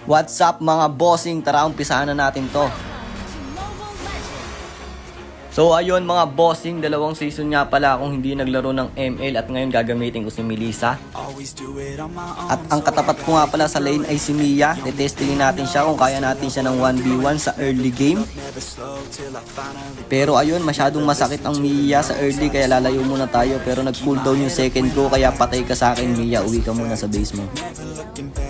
What's up mga bossing? Tara, umpisahan na natin to. So ayun mga bossing, dalawang season nga pala akong hindi naglaro ng ML at ngayon gagamitin ko si Melissa. At ang katapat ko nga pala sa lane ay si Mia. Tetestingin natin siya kung kaya natin siya ng 1v1 sa early game. Pero ayun, masyadong masakit ang Mia sa early kaya lalayo muna tayo. Pero nag-cooldown yung second ko kaya patay ka sa akin Mia, uwi ka muna sa base mo.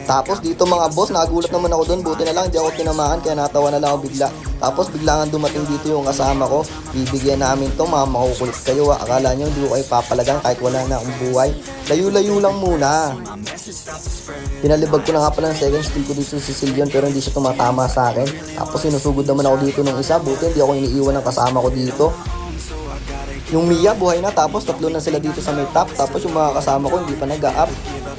Tapos dito mga boss, nagulat naman ako doon. Buti na lang, di ako tinamaan kaya natawa na lang ako bigla. Tapos bigla nga dumating dito yung kasama ko. Bibigyan namin to, mga makukulit kayo. Akala nyo hindi ko kayo papalagang kahit wala na akong buhay. Layo-layo lang muna. Pinalibag ko na nga pala ng second skill ko dito si Sicilian pero hindi siya tumatama sa akin. Tapos sinusugod naman ako dito ng isa. Buti hindi ako iniiwan ng kasama ko dito. Yung Mia buhay na, tapos tatlo na sila dito sa may top. Tapos yung mga kasama ko hindi pa nag-up.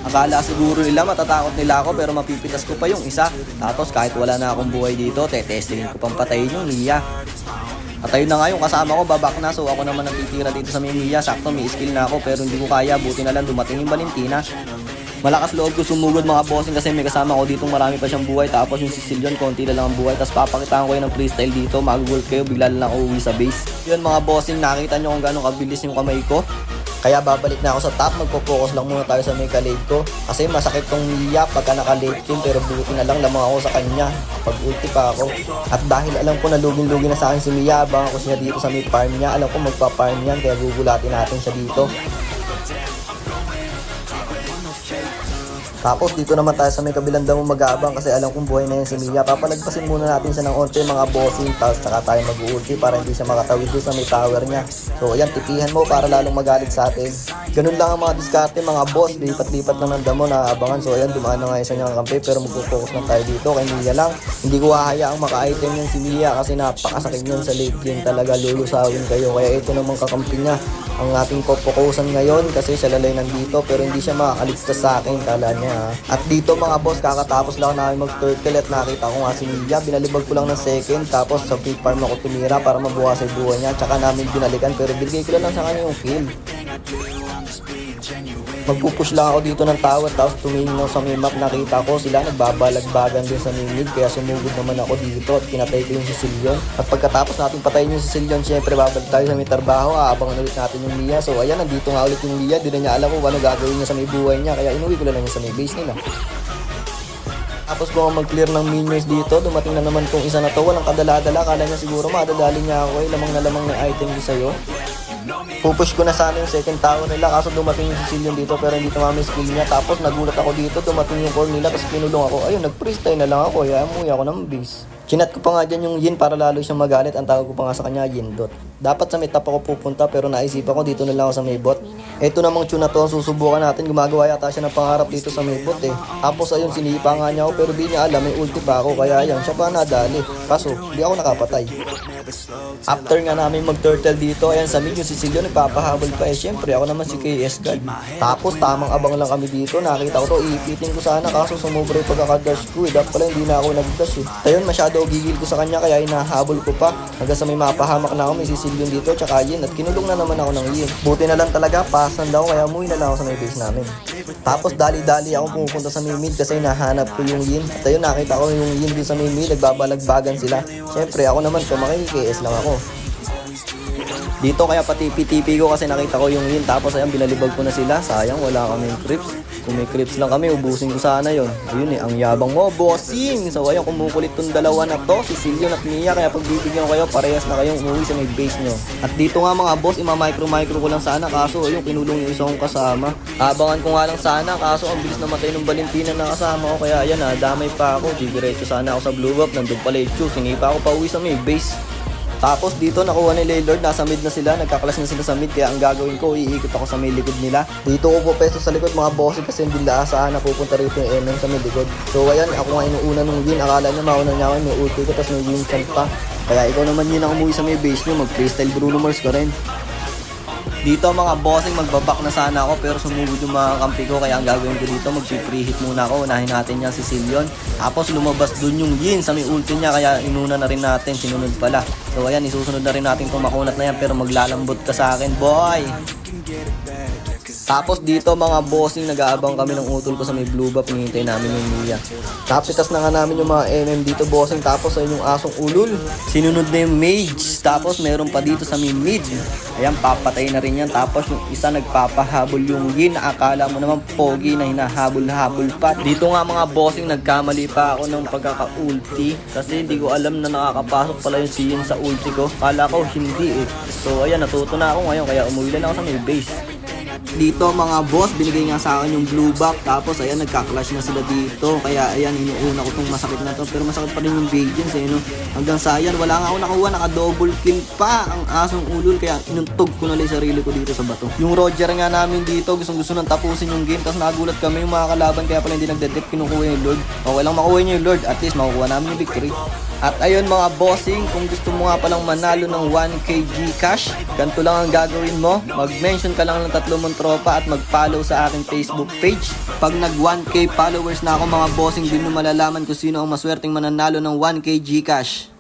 Akala siguro nila matatakot nila ako pero mapipitas ko pa yung isa. Tapos kahit wala na akong buhay dito, tetestingin ko pang patayin yung Mia. At ayun na nga yung kasama ko, babak na. So ako naman natitira dito sa may Mia. Sakto may skill na ako pero hindi ko kaya. Buti na lang dumating yung Valentina. Malakas loob ko sumugod mga bossing kasi may kasama ko dito, marami pa siyang buhay. Tapos yung Sicilian, konti na lang ang buhay. Tapos papakitaan ko yun ng freestyle dito, mag-gold kayo, bigla lang ako uwi sa base. Yun mga bossing, nakita nyo kung gano'ng kabilis yung kamay ko. Kaya babalik na ako sa top, magpo-focus lang muna tayo sa may kalate ko. Kasi masakit tong Mia pagka naka-late team, pero buti na lang lamang ako sa kanya pag ulti pa ako. At dahil alam ko na lugin-lugin na sa akin si Mia, abangan ko siya dito sa may farm niya. Alam ko magpa-farm yan, kaya gugulatin natin siya dito. Tapos dito naman tayo sa may kabilang damo mag-aabang kasi alam kong buhay na yun si Mia. Papalagpasin muna natin siya ng onte mga bossing, tapos tsaka tayo mag-ulti para hindi siya makatawid doon sa may tower niya. So ayan, tipihan mo para lalong magalit sa atin. Ganun lang ang mga diskarte mga boss, lipat-lipat lang ng damo na aabangan. So ayan, dumaan na nga isa niyang kampi pero magpo-focus lang tayo dito kay Mia lang. Hindi ko hahayaang maka-item yan si Mia kasi napakasakit yun sa late game talaga, lulusawin kayo. Kaya ito naman kakampi niya ang ating popokusan ngayon kasi siya lalay nandito pero hindi siya makakaligtas sa akin, kala niya. At dito mga boss, kakatapos lang namin mag-turtle at nakita ko nga si Mia. Binalibag ko lang ng second tapos sa free farm ako tumira para mabukas yung buhay niya. Tsaka namin binalikan pero binigay ko lang sa kanya yung kill. Magpupush lang ako dito ng tower tapos tumingin ako sa may map, nakita ko sila nagbabalagbagan din sa mid kaya sumugod naman ako dito at pinatay ko yung Sicilian. At pagkatapos natin patayin yung Sicilian, syempre babalik tayo sa may trabaho, aabangan ulit natin yung Mia. So ayan, nandito nga ulit yung Mia, di na niya alam kung ano gagawin niya sa may buhay niya kaya inuwi ko lang niya sa may base nila. Tapos kung mag-clear ng minions dito, dumating na naman tong isa na to, walang kadala-dala, kala niya siguro madadali niya ako, lamang na lamang na item din sa'yo. Pupush ko na sana yung second tower nila kaso dumating yung Sicilian dito pero hindi tumama yung skill niya. Tapos nagulat ako dito, dumating yung core nila tapos pinulong ako. Ayun, nag-freestyle na lang ako, kaya umuwi ako ng base. Chinat ko pa nga dyan yung Yin para lalo siyang magalit. Ang tawag ko pa nga sa kanya, Yindot. Dapat sa may top ako pupunta pero naisipan ko dito na lang ako sa may bot. Eto namang tune na to, susubukan natin. Gumagawa yata siya ng pangarap dito sa may bot eh. Tapos ayun, sinipa nga niya ako pero di niya alam, may ulti pa ako. Kaya yan, siya pa nadali. Kaso, di ako nakapatay. After nga namin mag-turtle dito, ayan sa mid yung Sicilian nagpapahabol pa eh. Siyempre, ako naman si KS God. Tapos tamang abang lang kami dito. Nakita ko to, iipitin ko sana kaso sumubra yung pagkakadash ko eh. Dapat pala hindi na ako nag-dash eh. Ayun, masyado gigil ko sa kanya kaya hinahabol ko pa. Hanggang sa may mapahamak na ako, may Sicilian dito tsaka Yin. At kinulong na naman ako ng Yin. Buti na lang talaga, pasan daw kaya umuwi na lang ako sa may base namin. Tapos dali-dali ako pupunta sa may mid kasi nahanap ko yung Yin. At ayun, nakita ko yung Yin din sa may mid, nagbabalagbagan sila. Siyempre, ako naman kung makikis lang ako. Dito kaya patipi-tipi ko kasi nakita ko yung Yin. Tapos ayan, binalibag ko na sila. Sayang, wala kaming creeps. Kung may creeps lang kami, ubusin ko sana yon. Ayun eh, ang yabang mo, bossing. So ayun, kumukulit tong dalawa na to, Sicilian at Mia. Kaya pagbibigyan ko kayo, parehas na kayong umuwi sa may base nyo. At dito nga mga boss, ima-micro-micro ko lang sana. Kaso ayun, kinulong yung isa kong kasama. Abangan ko nga lang sana. Kaso ang bilis namatay ng Valentina na kasama ko. Kaya ayan, damay pa ako. Diretso sana ako sa blue up. Nandun pala yung Chu. Sinipa ako pa uwi sa may base. Tapos dito nakuha ni Laylord, nasa mid na sila, nagkakalas na sila sa mid kaya ang gagawin ko, iikot ako sa may likod nila. Dito ko po peso sa likod mga bossing kasi hindi naasahan na pupunta rito yung MM sa may likod. So ayan, ako nga inuuna nung Yin, akala niya mauna niya ako, may ulti ko tapos may Yin champ pa. Kaya ikaw naman Yin ang umuwi sa may base nyo, mag-freestyle Bruno Mars ka rin. Dito mga bossing, magbabak na sana ako pero sumugod yung mga kampi ko kaya ang gagawin ko dito, mag-preheat muna ako, unahin natin yung Sicilian. Tapos lumabas dun yung Yin sa may ulti niya kaya inuna na rin natin, sinunod pala. So ayan, isusunod na rin natin kung makunat na yan pero maglalambot ka sa akin boy. Tapos dito mga bossing, nag-aabang kami ng utol ko sa may blue buff, hinihintay namin yung Mia. Tapitas na nga namin yung mga MM dito bossing, tapos ayun yung asong ulol. Sinunod na yung mage, tapos meron pa dito sa may mid. Ayan, papatay na rin yan. Tapos yung isa nagpapahabol yung Yin, akala mo naman pogi na hinahabol-habol pa. Dito nga mga bossing, nagkamali pa ako ng pagkaka-ulti, kasi hindi ko alam na nakakapasok pala yung si Yin sa ulti ko. Kala ko hindi eh. So ayan, natuto na ako ngayon, kaya umuwi na ako sa may base. Dito mga boss, binigay nga sa akin yung blue buff, tapos ayan, nagka-clash na sila dito, kaya ayan, inuuna ko tong masakit na to, pero masakit pa rin yung Radiance eh, no? Hanggang sa ayan, wala nga ako nakuha, naka-double kill pa ang asong ulol, kaya inuntog ko na lang yung sarili ko dito sa bato. Yung Roger nga namin dito, gusto nang tapusin yung game, tapos nagulat kami yung mga kalaban, kaya pala hindi nagdetect, kinukuha yung Lord. Okay lang makuha niyo yung Lord, at least makukuha namin yung victory. At ayun mga bossing, kung gusto mo nga palang manalo ng 1k Gcash, ganito lang ang gagawin mo. Mag-mention ka lang ng 3 mong tropa at mag-follow sa aking Facebook page. Pag nag 1k followers na ako mga bossing, din mo malalaman kung sino ang maswerteng mananalo ng 1k Gcash.